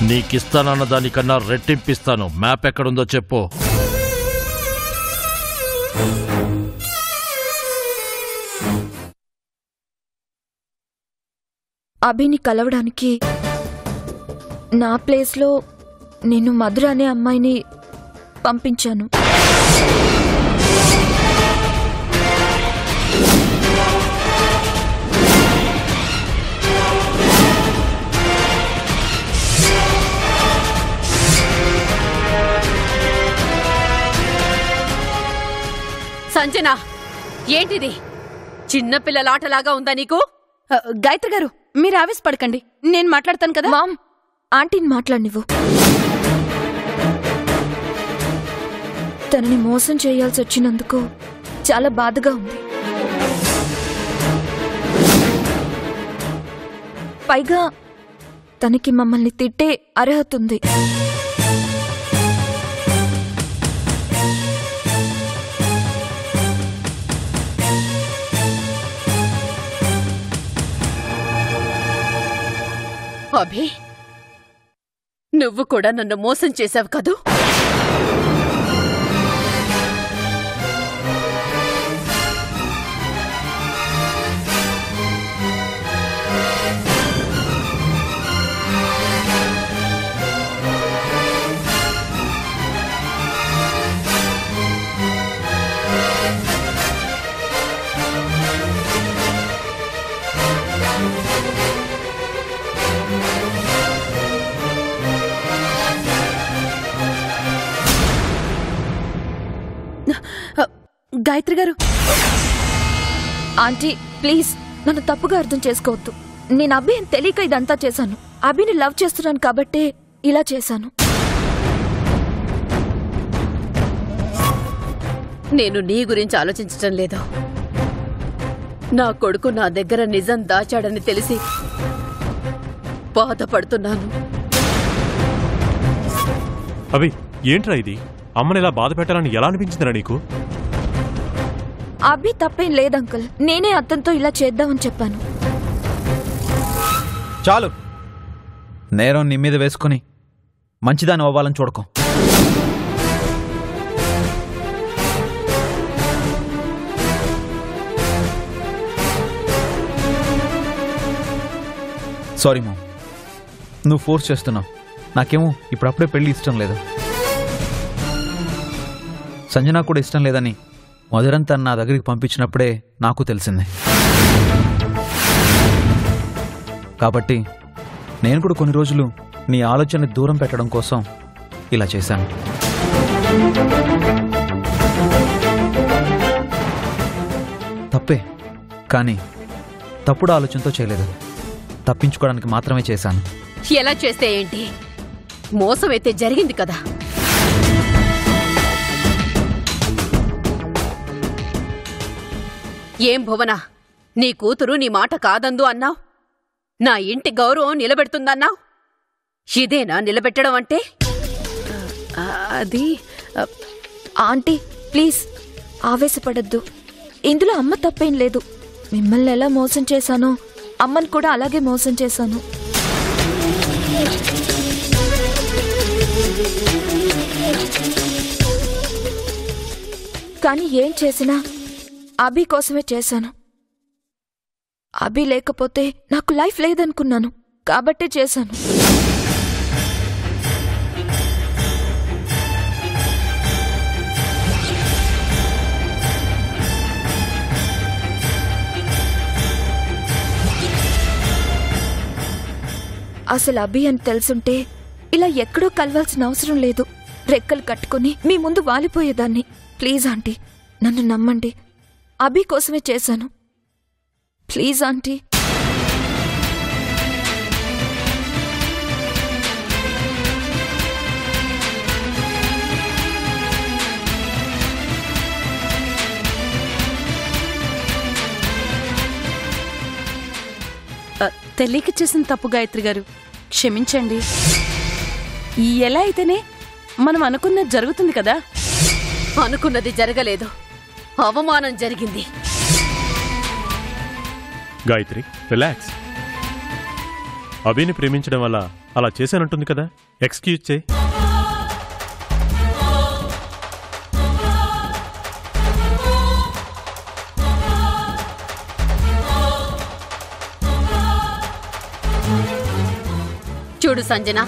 నీకిస్తానన్న దానికన్నా రెట్టింపిస్తాను. మ్యాప్ ఎక్కడుందో చెప్పు. అభిని కలవడానికి నా ప్లేస్లో నేను మధుర అనే అమ్మాయిని పంపించాను. సంజన, ఏంటిది? చిన్నపిల్లలాటలాగా ఉందా నీకు? గాయత్రి గారు, మీరు ఆవేశపడకండి, నేను మాట్లాడతాను కదా. మామ్, ఆంటీని మాట్లాడినివ్వు. తనని మోసం చేయాల్సి వచ్చినందుకు చాలా బాధగా ఉంది. పైగా తనకి మమ్మల్ని తిట్టే అర్హత ఉంది. అభి, నువ్వు కూడా నన్ను మోసం చేశావు కదూ? గాయత్రి గారు, ఆంటీ ప్లీజ్ నన్ను తప్పుగా అర్థం చేసుకోవద్దు. నేను అభి అని తెలియక ఇదంతా చేశాను. అభిని లవ్ చేస్తున్నాను కాబట్టే ఇలా చేశాను. నేను నీ గురించి ఆలోచించటం లేదు. నా కొడుకు నా దగ్గర నిజం దాచాడని తెలిసి బాధపడుతున్నాను. అవి ఏంట్రా ఇది? అమ్మని ఇలా బాధ పెట్టాలని ఎలా అనిపించిందిరా నీకు? అభి తప్పేం లేదంకుల్. నేనే అతనితో ఇలా చేద్దామని చెప్పాను. చాలు, నేరం నీ మీద వేసుకుని మంచిదాన్ని అవ్వాలని చూడకం. సారీ మామ్, నువ్వు ఫోర్స్ చేస్తున్నావు. నాకేమో ఇప్పుడప్పుడే పెళ్లి ఇష్టం లేదు. సంజన కూడా ఇష్టం లేదని మధురన్ తను నా దగ్గరికి పంపించినప్పుడే నాకు తెలిసింది. కాబట్టి నేను కూడా కొన్ని రోజులు నీ ఆలోచనని దూరం పెట్టడం కోసం ఇలా చేశాను. తప్పే, కానీ తప్పుడు ఆలోచనతో చేయలేదు. తప్పించుకోవడానికి మాత్రమే చేశాను. ఎలా చేస్తే ఏంటి? మోసం అయితే జరిగింది కదా. ఏం భువన, నీ కూతురు నీ మాట కాదందు అన్నావు. నా ఇంటి గౌరవం నిలబెడుతుందన్నావు. ఇదేనా నిలబెట్టడం అంటే? అది ఆంటీ ప్లీజ్ ఆవేశపడద్దు. ఇందులో అమ్మ తప్పేం లేదు. మిమ్మల్ని ఎలా మోసం చేశానో అమ్మని కూడా అలాగే మోసం చేశాను. కానీ ఏం చేసినా అభి కోసమే చేశాను. అభి లేకపోతే నాకు లైఫ్ లేదనుకున్నాను కాబట్టే చేశాను. అసలు అభి అని తెలుసుంటే ఇలా ఎక్కడో కలవాల్సిన అవసరం లేదు. రెక్కలు కట్టుకుని మీ ముందు వాలిపోయేదాన్ని. ప్లీజ్ ఆంటీ, నన్ను నమ్మండి. అభి కోసమే చేశాను. Please aunty. తెలియక చేసిన తప్పు గాయత్రి గారు, క్షమించండి. ఎలా అయితేనే మనం అనుకున్నది జరుగుతుంది కదా. అనుకున్నది జరగలేదు, అవమానం జరిగింది. గాయత్రి రిలాక్స్. అభిని ప్రేమించడం వల్ల అలా చేశానంటుంది కదా, ఎక్స్క్యూజ్ చేయి. చూడు సంజన,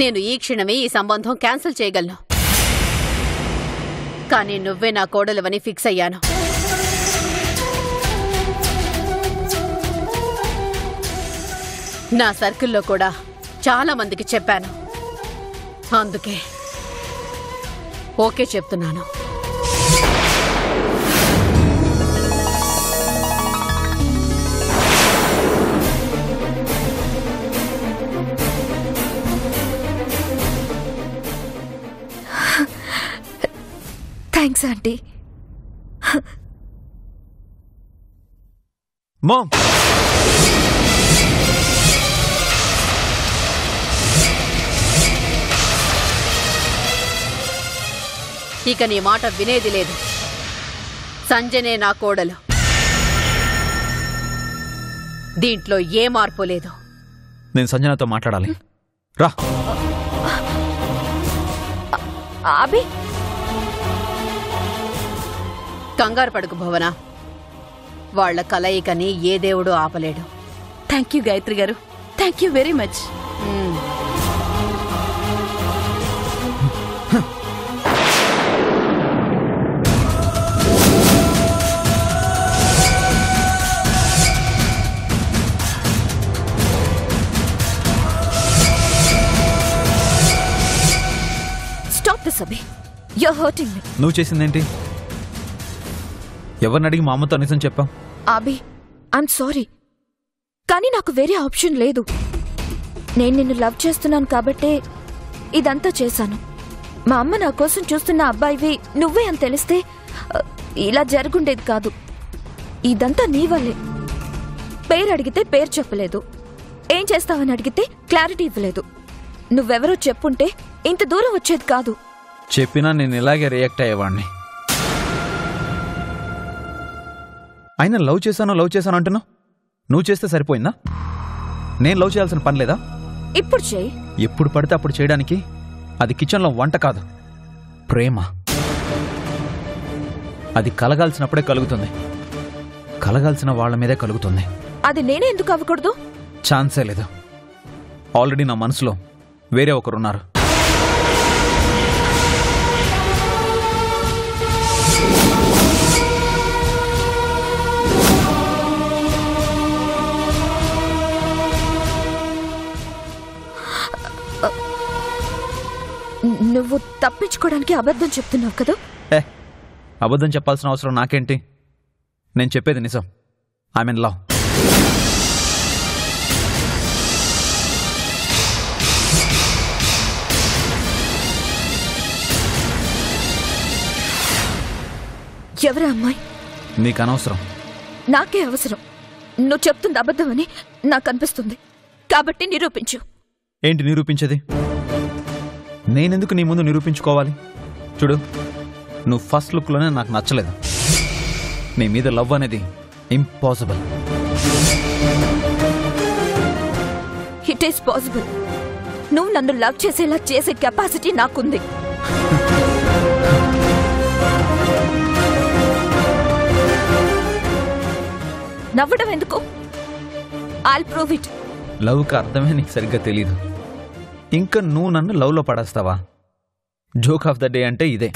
నేను ఈ క్షణమే ఈ సంబంధం క్యాన్సిల్ చేయగలను. కానీ నువ్వే నా కోడలువని ఫిక్స్ అయ్యాను. నా సర్కిల్లో కూడా చాలా మందికి చెప్పాను. అందుకే ఓకే చెప్తున్నాను. Thanks aunty. మామ్, ఇక నీ మాట వినేది లేదు. సంజనే నా కోడలు. దీంట్లో ఏ మార్పు లేదు. నేను సంజనతో మాట్లాడాలి. రా. అభి, కంగారు పడుకు భువన. వాళ్ల కలయికని ఏ దేవుడు ఆపలేడు. థ్యాంక్ యూ గాయత్రి గారు, thank you very much. Stop this Abhi, you're hurting me. నువ్వు చేసిందేంటి? ఎవరిని అడిగి మా అమ్మతో నిజం చెప్పావు? అభి, ఐమ్ సారీ, కానీ నాకు వేరే ఆప్షన్ లేదు. నేను నిన్ను లవ్ చేస్తున్నాను కాబట్టే ఇదంతా చేశాను. మా అమ్మ నా కోసం చూస్తున్న అబ్బాయివి నువ్వే అని తెలిస్తే ఇలా జరుగుండేది కాదు. ఇదంతా నీ వల్లే. పేరు అడిగితే పేరు చెప్పలేదు, ఏం చేస్తావని అడిగితే క్లారిటీ ఇవ్వలేదు. నువ్వెవరో చెప్పుంటే ఇంత దూరం వచ్చేది కాదు. చెప్పినా నేను ఇలాగే రియాక్ట్ అయ్యేవాడిని. అయినా లవ్ చేశాను అంటున్నావు. నువ్వు చేస్తే సరిపోయిందా? నేను లవ్ చేయాల్సిన పని లేదా? ఇప్పుడు చేయి. ఎప్పుడు పడితే అప్పుడు చేయడానికి అది కిచెన్లో వంట కాదు, ప్రేమ. అది కలగాల్సినప్పుడే కలుగుతుంది, కలగాల్సిన వాళ్ళ మీదే కలుగుతుంది. అది నేనే ఎందుకు అవ్వకూడదు? ఛాన్సే లేదు. ఆల్రెడీ నా మనసులో వేరే ఒకరున్నారు. నువ్వు తప్పించుకోవడానికి అబద్ధం చెప్తున్నావు కదా? అబద్ధం చెప్పాల్సిన అవసరం నాకేంటి? నేను చెప్పేది నిజం. I mean love. ఎవరా అమ్మాయి? నీకు అనవసరం. నాకే అవసరం. నువ్వు చెప్తుంది అబద్ధమని నాకు అనిపిస్తుంది, కాబట్టి నిరూపించు. ఏంటి నిరూపించేది? నేనెందుకు నీ ముందు నిరూపించుకోవాలి? చూడు, నువ్వు ఫస్ట్ లుక్లోనే నాకు నచ్చలేదు. నీ మీద లవ్ అనేది ఇంపాసిబుల్. It is possible. నువ్వు నన్ను లవ్ చేసేలా చేసే కెపాసిటీ నాకుంది. నవ్వడం ఎందుకు? I'll prove it. లవ్కి అర్థమే నీకు సరిగ్గా తెలీదు. ఇంకా నువ్వు నన్ను లవ్లో పడేస్తావా? జోక్ ఆఫ్ ద డే అంటే ఇదే.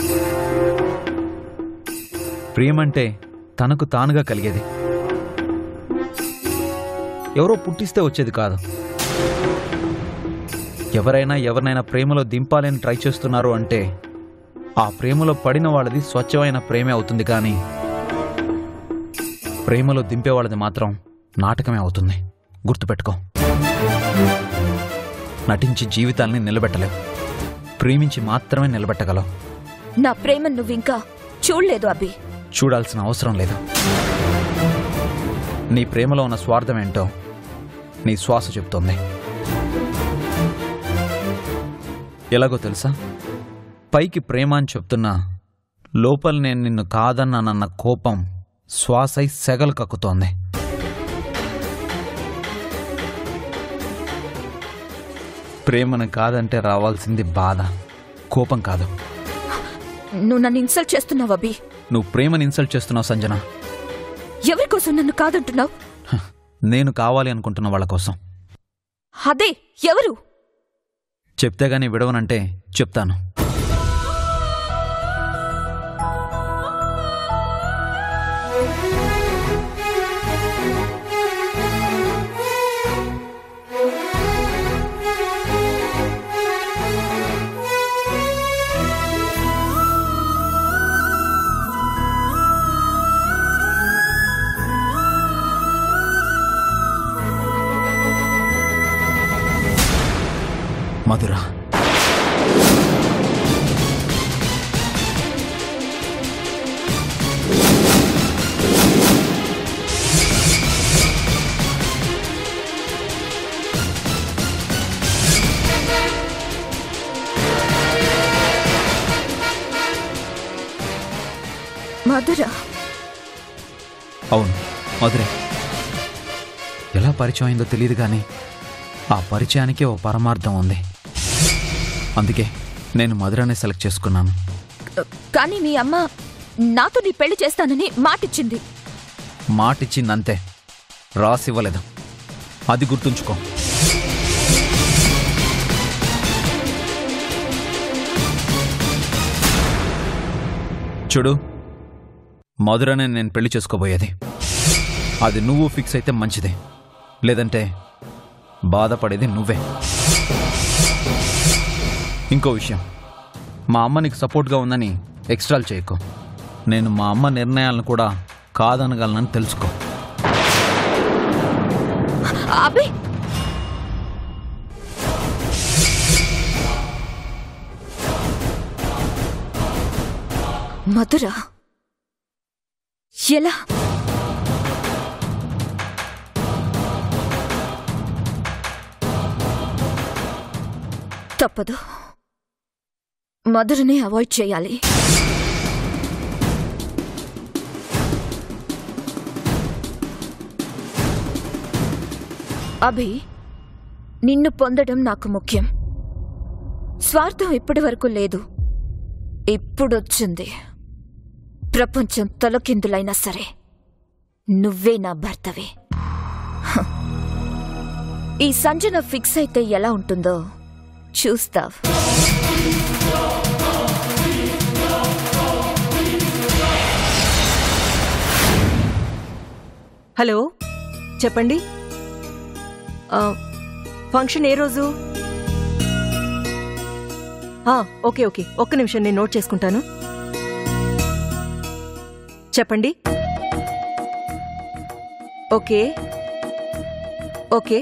ప్రేమంటే తనకు తానుగా కలిగేది, ఎవరో పుట్టిస్తే వచ్చేది కాదు. ఎవరైనా ఎవరినైనా ప్రేమలో దింపాలని ట్రై చేస్తున్నారు అంటే ఆ ప్రేమలో పడిన వాళ్ళది స్వచ్ఛమైన ప్రేమే అవుతుంది. కానీ ప్రేమలో దింపే వాళ్ళది మాత్రం నాటకమే అవుతుంది. గుర్తుపెట్టుకో. నటించి జీవితాల్ని నిలబెట్టలేవు, ప్రేమించి మాత్రమే నిలబెట్టగలవు. నా ప్రేమ నువ్వింకా చూడలేదు అభి. చూడాల్సిన అవసరం లేదు. నీ ప్రేమలో ఉన్న స్వార్థం ఏంటో నీ శ్వాస చెప్తోంది. ఎలాగో తెలుసా? పైకి ప్రేమ అని చెప్తున్నా లోపల నేను నిన్ను కాదన్నానన్న కోపం శ్వాసై సెగలు కక్కుతోంది. ప్రేమను కాదంటే రావాల్సింది బాధ, కోపం కాదు. నువ్వు నన్ను ఇన్సల్ట్ చేస్తున్నావు అభి. నువ్వు ప్రేమని ఇన్సల్ట్ చేస్తున్నావు సంజన. ఎవరి కోసం నన్ను కాదంటున్నావు? నేను కావాలి అనుకుంటున్న వాళ్ళ కోసం. అదే ఎవరు? చెప్తే గానీ విడవనంటే చెప్తాను. మధుర. మధుర? అవును, మధురే. ఎలా పరిచయం అయిందో తెలియదు కానీ ఆ పరిచయానికి ఓ పరమార్థం ఉంది. అందుకే నేను మధురనే సెలెక్ట్ చేసుకున్నాను. కానీ మీ అమ్మ నాతో నీ పెళ్లి చేస్తానని మాటిచ్చింది. మాటిచ్చిందంతే, రాసివ్వలేదు. అది గుర్తుంచుకో. చూడు, మధురనే నేను పెళ్లి చేసుకోబోయేది. అది నువ్వు ఫిక్స్ అయితే మంచిది, లేదంటే బాధపడేది నువ్వే. ఇంకో విషయం, మా అమ్మ నీకు సపోర్ట్గా ఉందని ఎక్స్ట్రాలు చేయకు. నేను మా అమ్మ నిర్ణయాలను కూడా కాదనగలనని తెలుసుకో. అభి, మధుర ఎలా? తప్పదు, మధురని అవాయిడ్ చేయాలి. అభి, నిన్ను పొందడం నాకు ముఖ్యం. స్వార్థం ఇప్పటి వరకు లేదు, ఇప్పుడొచ్చింది. ప్రపంచం తలకిందులైనా సరే నువ్వే నా భర్తవే. ఈ సంజన ఫిక్స్ అయితే ఎలా ఉంటుందో చూస్తావ్. హలో, చెప్పండి. ఫంక్షన్ ఏ రోజు? ఓకే ఓకే, ఒక్క నిమిషం, నేను నోట్ చేసుకుంటాను. చెప్పండి. Okay okay.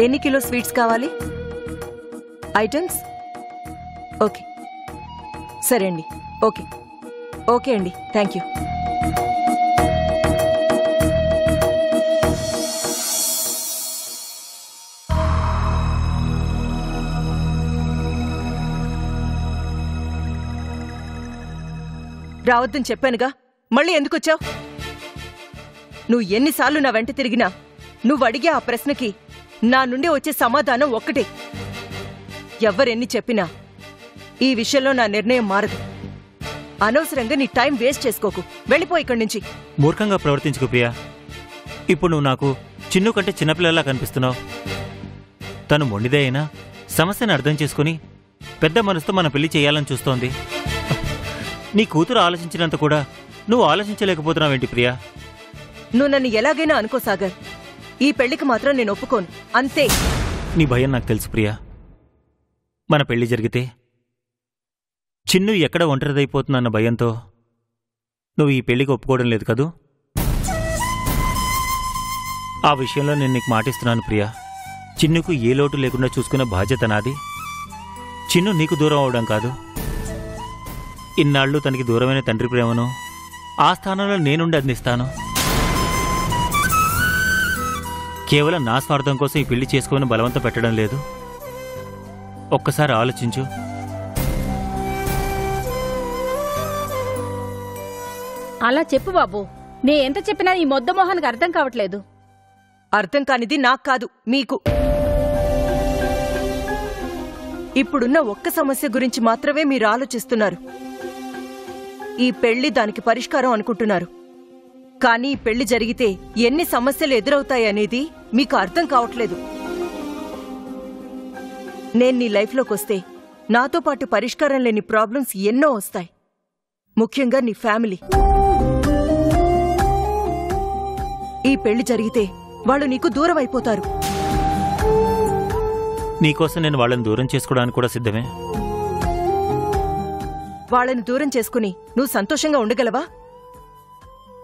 ఎన్ని కిలో స్వీట్స్ కావాలి? ఐటమ్స్? ఓకే, సరే అండి. ఓకే ఓకే అండి, థ్యాంక్ యూ. రావద్దని చెప్పానుగా, మళ్ళీ ఎందుకొచ్చావు? నువ్వు ఎన్నిసార్లు నా వెంట తిరిగినా నువ్వు అడిగే ఆ ప్రశ్నకి నా నుండి వచ్చే సమాధానం ఒక్కటే. ఎవ్వరెన్ని చెప్పినా ఈ విషయంలో నా నిర్ణయం మారదు. అనవసరంగా నీ టైం వేస్ట్ చేసుకోకు, వెళ్ళిపో ఇక్కడి నుంచి. మూర్ఖంగా ప్రవర్తించుకు ప్రియా. ఇప్పుడు నువ్వు నాకు చిన్ను కంటే చిన్నపిల్లలా కనిపిస్తున్నావు. తను మొండిదే అయినా సమస్యను అర్థం చేసుకుని పెద్ద మనసుతో మన పెళ్లి చేయాలని చూస్తోంది. నీ కూతురు ఆలోచించినంత కూడా నువ్వు ఆలోచించలేకపోతున్నావేంటి ప్రియా? నువ్వు నన్ను ఎలాగైనా అనుకో సాగర్, ఈ పెళ్లికి మాత్రం నేను ఒప్పుకోను, అంతే. నీ భయం నాకు తెలుసు ప్రియా. మన పెళ్లి జరిగితే చిన్ను ఎక్కడ ఒంటరిదైపోతుందన్న భయంతో నువ్వు ఈ పెళ్లికి ఒప్పుకోవడం లేదు కదూ? ఆ విషయంలో నేను నీకు మాటిస్తున్నాను ప్రియా. చిన్నుకు ఏ లోటు లేకుండా చూసుకునే బాధ్యత నాది. చిన్ను నీకు దూరం అవడం కాదు. ఇన్నాళ్ళు తనకి దూరమైన తండ్రి ప్రేమను ఆ స్థానంలో నేనుండి అందిస్తాను. కేవలం నా స్వార్థం కోసం ఈ పెళ్లి చేసుకోమని బలవంతం పెట్టడం లేదు. ఒక్కసారి ఆలోచించు. అలా చెప్పు బాబు, నే ఎంత చెప్పినా ఈ మొద్ద మొహానికి అర్థం కావట్లేదు. అర్థం కానిది నాకు కాదు, మీకు. ఇప్పుడున్న ఒక్క సమస్య గురించి మాత్రమే మీరు ఆలోచిస్తున్నారు. ఈ పెళ్లి దానికి పరిష్కారం అనుకుంటున్నారు. కానీ ఈ పెళ్లి జరిగితే ఎన్ని సమస్యలు ఎదురవుతాయనేది మీకు అర్థం కావట్లేదు. నేను నీ లైఫ్లోకొస్తే నాతో పాటు పరిష్కారం లేని ప్రాబ్లమ్స్ ఎన్నో వస్తాయి. ముఖ్యంగా నీ ఫ్యామిలీ. ఈ పెళ్లి జరిగితే వాళ్ళు నీకు దూరం అయిపోతారు. నీకోసం నేను వాళ్ళని దూరం చేసుకోవడానికి కూడా సిద్ధమే. వాళ్ళని దూరం చేసుకుని నువ్వు సంతోషంగా ఉండగలవా?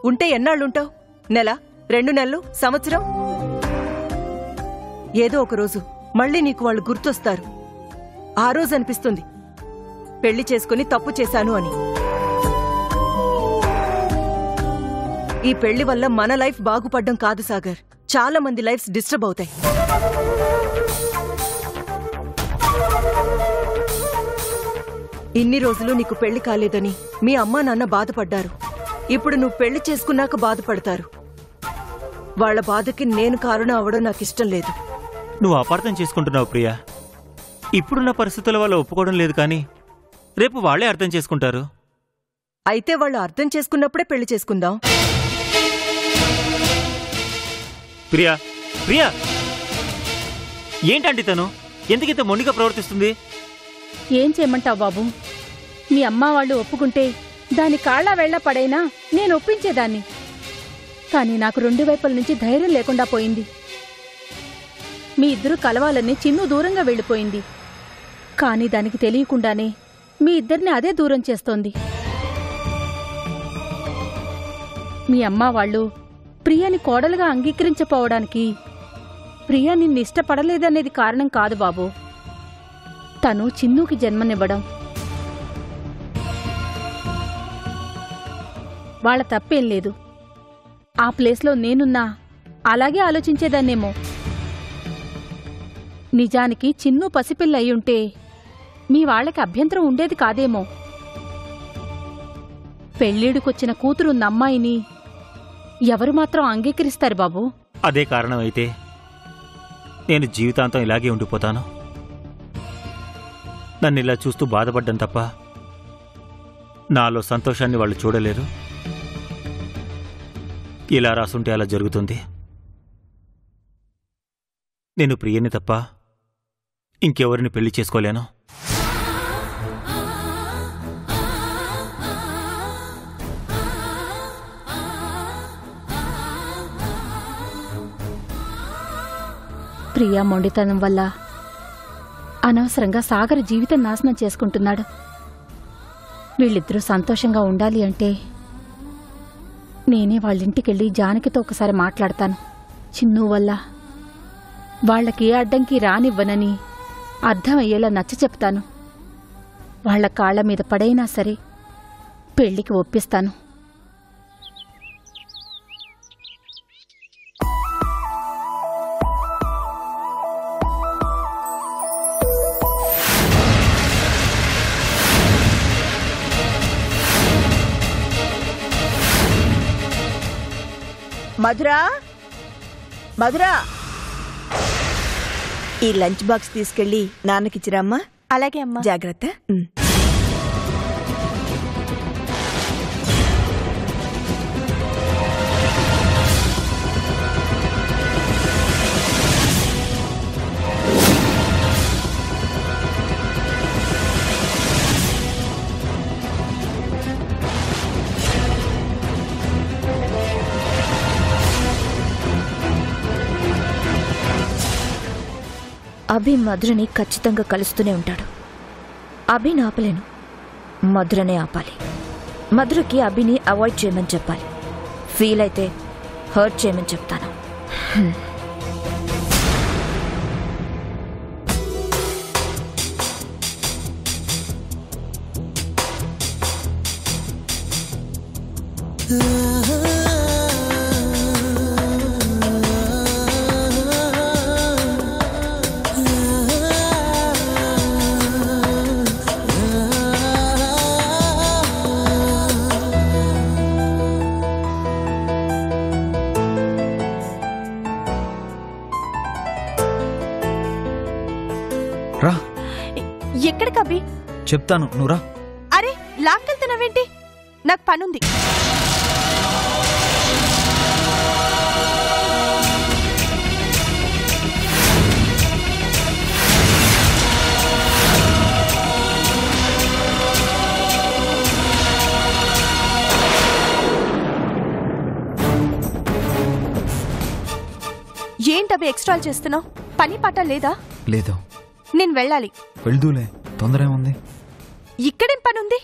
ఉంటే ఎన్నాళ్ళుంటావు? నెల, 2 నెలలు, సంవత్సరం? ఏదో ఒకరోజు మళ్ళీ నీకు వాళ్ళు గుర్తొస్తారు. ఆ రోజు అనిపిస్తుంది పెళ్లి చేసుకుని తప్పు చేశాను అని. ఈ పెళ్లి వల్ల మన లైఫ్ బాగుపడ్డం కాదు సాగర్, చాలా మంది లైఫ్స్ డిస్టర్బ్ అవుతాయి. ఇన్ని రోజులు నీకు పెళ్లి కాలేదని మీ అమ్మా నాన్న బాధపడ్డారు. ఇప్పుడు నువ్వు పెళ్లి చేసుకున్నాక బాధపడతారు. వాళ్ల బాధకి నేను కారణం అవడం నాకిష్టం లేదు. నువ్వు అపార్థం చేసుకుంటున్నావు ప్రియా. ఇప్పుడున్న పరిస్థితుల వల్ల ఒప్పుకోవడం లేదు, కానీ రేపు వాళ్లే అర్థం చేసుకుంటారు. అయితే వాళ్ళు అర్థం చేసుకున్నప్పుడే పెళ్లి చేసుకుందాం. ప్రియా, ప్రియా, ఏంటండి తను ఎందుకింత మొండిగా ప్రవర్తిస్తుంది? ఏం చేయమంటావు బాబు? మీ అమ్మ వాళ్ళు ఒప్పుకుంటే దాని కాళ్ళ వెళ్ల పడైనా నేను ఒప్పించేదాన్ని. కానీ నాకు 2 వైపుల నుంచి ధైర్యం లేకుండా పోయింది. మీ ఇద్దరు కలవాలని చిన్ను దూరంగా వెళ్ళిపోయింది. కానీ దానికి తెలియకుండానే మీ ఇద్దరిని అదే దూరం చేస్తోంది. మీ అమ్మ వాళ్ళు ప్రియాని కోడలుగా అంగీకరించపోవడానికి ప్రియా నిన్ను ఇష్టపడలేదనేది కారణం కాదు బాబు. తను చిన్నుకి జన్మనివ్వడం వాళ్ళ తప్పేం లేదు. ఆ ప్లేస్లో నేనున్నా అలాగే ఆలోచించేదాన్నేమో. నిజానికి చిన్ను పసిపిల్ల అయ్యుంటే మీ వాళ్ళకి అభ్యంతరం ఉండేది కాదేమో. పెళ్ళిడుకొచ్చిన కూతురున్న అమ్మాయిని ఎవరు మాత్రం అంగీకరిస్తారు బాబు? అదే కారణమైతే నేను జీవితాంతం ఇలాగే ఉండిపోతాను. నన్ను ఇలా చూస్తూ బాధపడ్డం తప్ప నాలో సంతోషాన్ని వాళ్ళు చూడలేరు. ఇలా రాసుంటే అలా జరుగుతుంది. నేను ప్రియని తప్ప ఇంకెవరిని పెళ్లి చేసుకోలేను. ప్రియా మొండితనం వల్ల అనవసరంగా సాగర్ జీవితం నాశనం చేసుకుంటున్నాడు. వీళ్ళిద్దరూ సంతోషంగా ఉండాలి అంటే నేనే వాళ్ళింటికెళ్ళి జానకితో ఒకసారి మాట్లాడతాను. చిన్ను వల్ల వాళ్ళకి ఏ అడ్డంకి రానివ్వనని అర్థమయ్యేలా నచ్చ చెప్తాను. వాళ్ల కాళ్ల మీద పడైనా సరే పెళ్లికి ఒప్పిస్తాను. మధురా, మధురా, ఈ లంచ్ బాక్స్ తీసుకెళ్ళి నాన్నకిచ్చిరామ్మా. అలాగే అమ్మా. జాగ్రత్త. అభి మధురని ఖచ్చితంగా కలుస్తూనే ఉంటాడు. అభిని ఆపలేను, మధురనే ఆపాలి. మధురకి అభిని అవాయిడ్ చేయమని చెప్పాలి. ఫీల్ అయితే హర్ట్ చేయమని చెప్తాను. రా. ఎక్కడికి అభి? చెప్తాను, నువ్వు రా. అరే లాక్కెళ్తున్నావేంటి? నాకు పనుంది. ఏంటవి ఎక్స్ట్రాలు చేస్తున్నావు? పని పాట లేదా? లేదు. నేను వెళ్ళాలి. వెళ్దూలే, తొందర ఏముంది? ఇక్కడేం పనుంది?